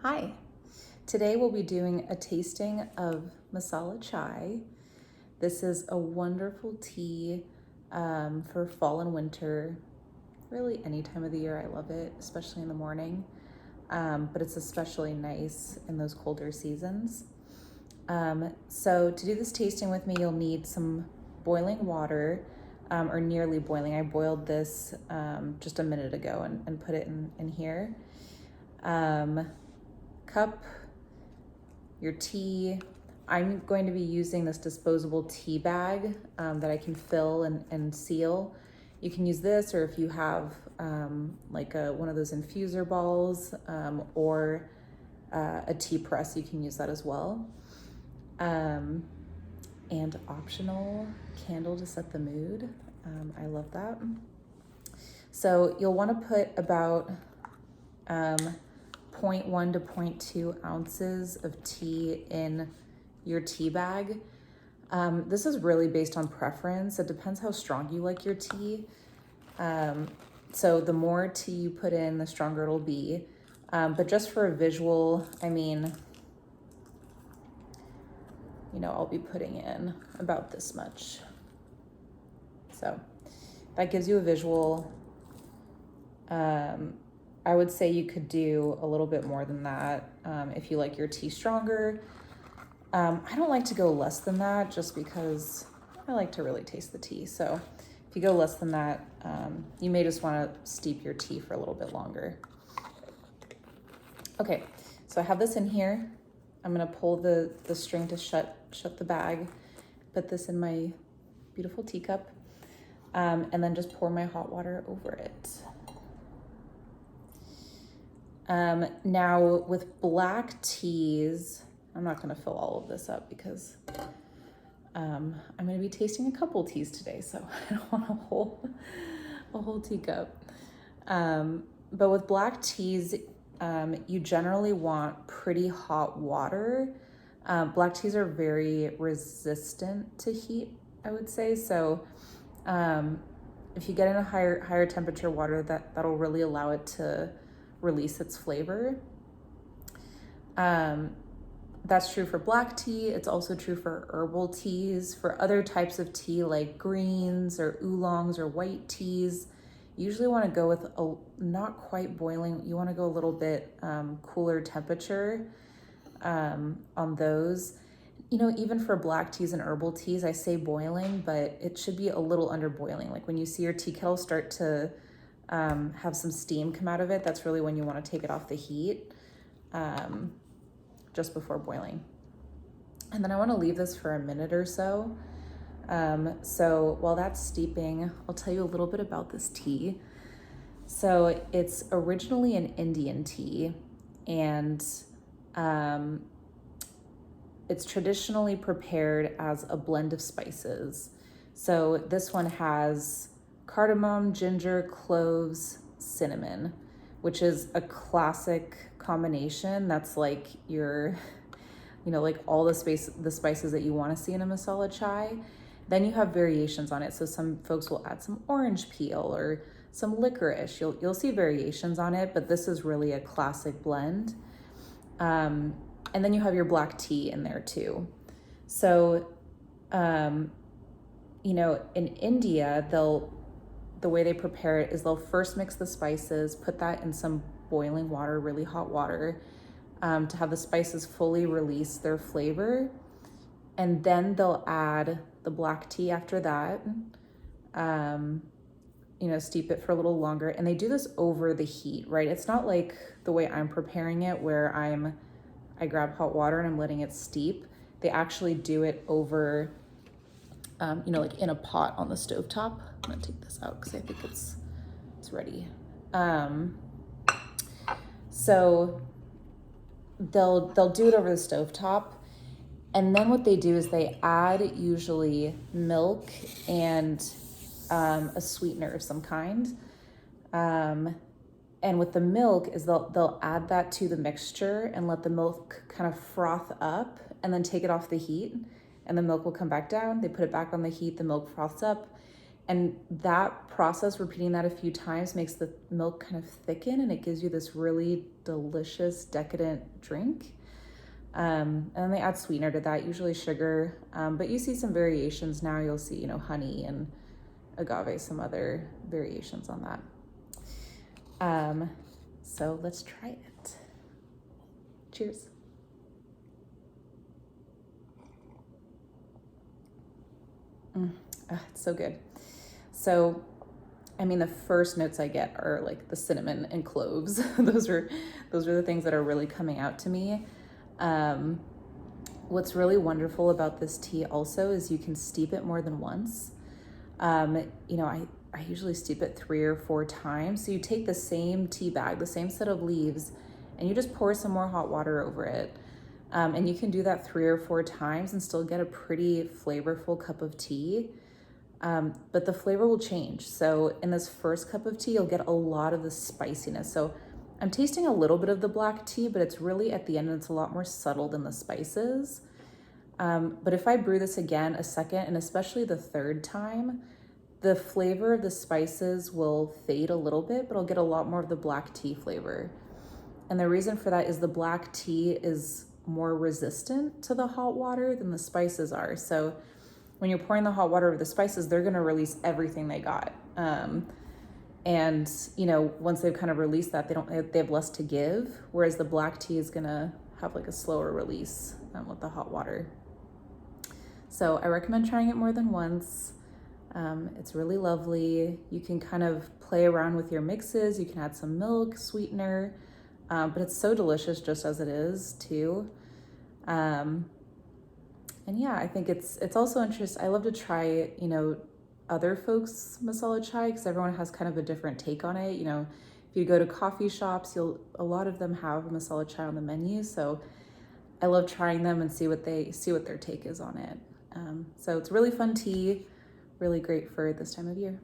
Hi, today we'll be doing a tasting of Masala chai. This is a wonderful tea for fall and winter, really any time of the year. I love it, especially in the morning, but it's especially nice in those colder seasons. So to do this tasting with me, you'll need some boiling water, or nearly boiling. I boiled this just a minute ago and put it in here. Cup, your tea. I'm going to be using this disposable tea bag that I can fill and seal. You can use this, or if you have like one of those infuser balls or a tea press, you can use that as well. And optional candle to set the mood. I love that. So you'll want to put about 0.1 to 0.2 ounces of tea in your tea bag. This is really based on preference. It depends how strong you like your tea. So the more tea you put in, the stronger it'll be. But just for a visual, I mean, I'll be putting in about this much. So that gives you a visual. I would say you could do a little bit more than that if you like your tea stronger. I don't like to go less than that just because I like to really taste the tea. So if you go less than that, you may just want to steep your tea for a little bit longer. Okay, so I have this in here. I'm gonna pull the string to shut the bag, put this in my beautiful teacup, and then just pour my hot water over it. Now with black teas, I'm not going to fill all of this up because I'm going to be tasting a couple teas today, so I don't want a whole teacup. But with black teas, you generally want pretty hot water. Black teas are very resistant to heat, I would say. So if you get in a higher temperature water, that'll really allow it to release its flavor. That's true for black tea. It's also true for herbal teas. For other types of tea like greens or oolongs or white teas, you usually want to go with a not quite boiling. You want to go a little bit cooler temperature on those. Even for black teas and herbal teas, I say boiling, but it should be a little under boiling. Like when you see your tea kettle start to have some steam come out of it, that's really when you want to take it off the heat, just before boiling. And then I want to leave this for a minute or so. So while that's steeping, I'll tell you a little bit about this tea. So it's originally an Indian tea, and it's traditionally prepared as a blend of spices. So this one has cardamom, ginger, cloves, cinnamon, which is a classic combination. That's like your, like all the spices that you want to see in a masala chai. Then you have variations on it. So some folks will add some orange peel or some licorice. You'll see variations on it, but this is really a classic blend. And then you have your black tea in there too. So, in India, the way they prepare it is they'll first mix the spices, put that in some boiling water, really hot water, to have the spices fully release their flavor. And then they'll add the black tea after that, steep it for a little longer. And they do this over the heat, right? It's not like the way I'm preparing it where I grab hot water and I'm letting it steep. They actually do it over like in a pot on the stovetop. I'm gonna take this out because I think it's ready. So they'll do it over the stovetop, and then what they do is they add usually milk and a sweetener of some kind. And with the milk is they'll add that to the mixture and let the milk kind of froth up, and then take it off the heat. And the milk will come back down. They put it back on the heat, the milk froths up, And that process, repeating that a few times, makes the milk kind of thicken and it gives you this really delicious, decadent drink. And then they add sweetener to that, usually sugar. But you see some variations now. You'll see, honey and agave, some other variations on that. So let's try it. Cheers. It's so good. So, I mean, the first notes I get are like the cinnamon and cloves. those are the things that are really coming out to me. What's really wonderful about this tea also is you can steep it more than once. I usually steep it 3 or 4 times. So you take the same tea bag, the same set of leaves, and you just pour some more hot water over it. And you can do that 3 or 4 times and still get a pretty flavorful cup of tea. But the flavor will change. So in this first cup of tea, you'll get a lot of the spiciness. So I'm tasting a little bit of the black tea, but it's really at the end and it's a lot more subtle than the spices. But if I brew this again a second, and especially the third time, the flavor of the spices will fade a little bit, but I'll get a lot more of the black tea flavor. And the reason for that is the black tea is more resistant to the hot water than the spices are. So when you're pouring the hot water over the spices, they're going to release everything they got. And once they've kind of released that, they have less to give. Whereas the black tea is going to have like a slower release with the hot water. So I recommend trying it more than once. It's really lovely. You can kind of play around with your mixes. You can add some milk, sweetener, but it's so delicious just as it is too. And yeah, I think it's also interesting. I love to try, other folks' masala chai because everyone has kind of a different take on it. If you go to coffee shops, a lot of them have a masala chai on the menu. So I love trying them and see what their take is on it. So it's really fun tea, really great for this time of year.